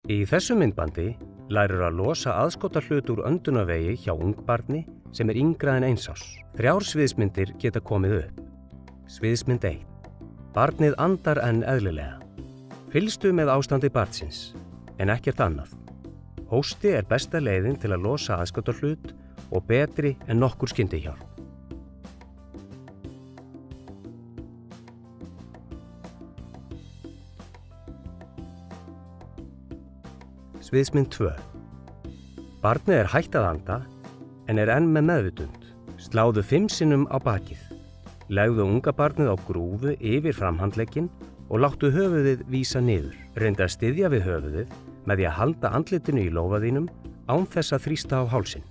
Í þessu myndbandi lærir að losa aðskotahlut úr öndunarvegi hjá ungbarni sem yngra en 1 árs. 3 sviðsmyndir geta komið upp. Sviðsmynd 1. Barnið andar enn eðlilega. Fylgstu með ástandi barnsins, en ekkert annað. Hósti er besta leiðin til að losa aðskotahlut og betri en nokkur skyndihjálp. Sviðsmynd 2. Barnið er hætt að anda en er enn með meðvitund. Sláðu 5 sinnum á bakið. Legðu unga barnið á grúfu yfir framhandlegginn og láttu höfuðið vísa niður. Reyndu að styðja við höfuðið með því að halda andlitinu í lófa þínum án þess að þrýsta á hálsinn.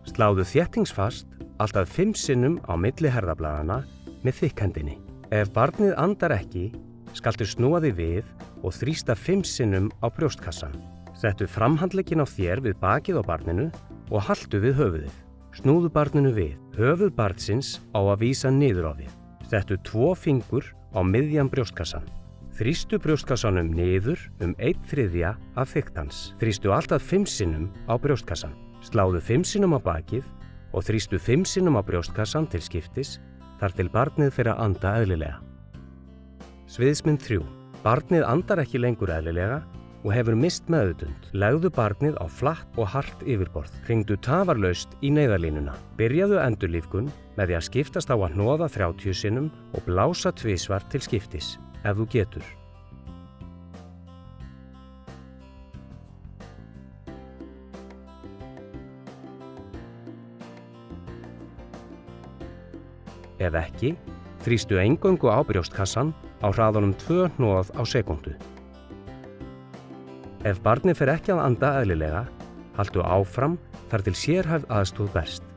Sláðu þéttingsfast alltaf 5 sinnum á milli herðablaðana með þykkhendinni. Ef barnið andar ekki, skaltu snúa þig við og þrýsta 5 sinnum á brjóstkassann. Settu framhandlegginn á þér við bakið á barninu og haltu við höfuðið. Snúðu barninu við. Höfuð barnsins á að vísa niður á þig. Settu 2 fingur á miðjan brjóstkassann. Þrýstu brjóstkassanum niður 1/3 af þykkt hans. Þrýstu alltaf 5 sinnum á brjóstkassann. Sláðu 5 sinnum á bakið og þrýstu 5 sinnum á brjóstkassann til skiptis þar til barnið fer að anda eðlilega. Sviðsmynd 3. Barnið andar ekki lengur eðlilega og hefur mist meðvitund. Legðu barnið á flatt og hart yfirborð. Hringdu tafarlaust í neyðarlínuna. Byrjaðu endurlífgun með því að skiptast á að hnoða 30 sinnum og blása 2 til skiptis, ef þú getur. Ef ekki, þrýstu eingöngu á brjóstkassann á hraðanum 2 hnoð á sekúndu. Ef barnið fer ekki að anda eðlilega, haltu áfram þar til sérhæfð aðstoð berst.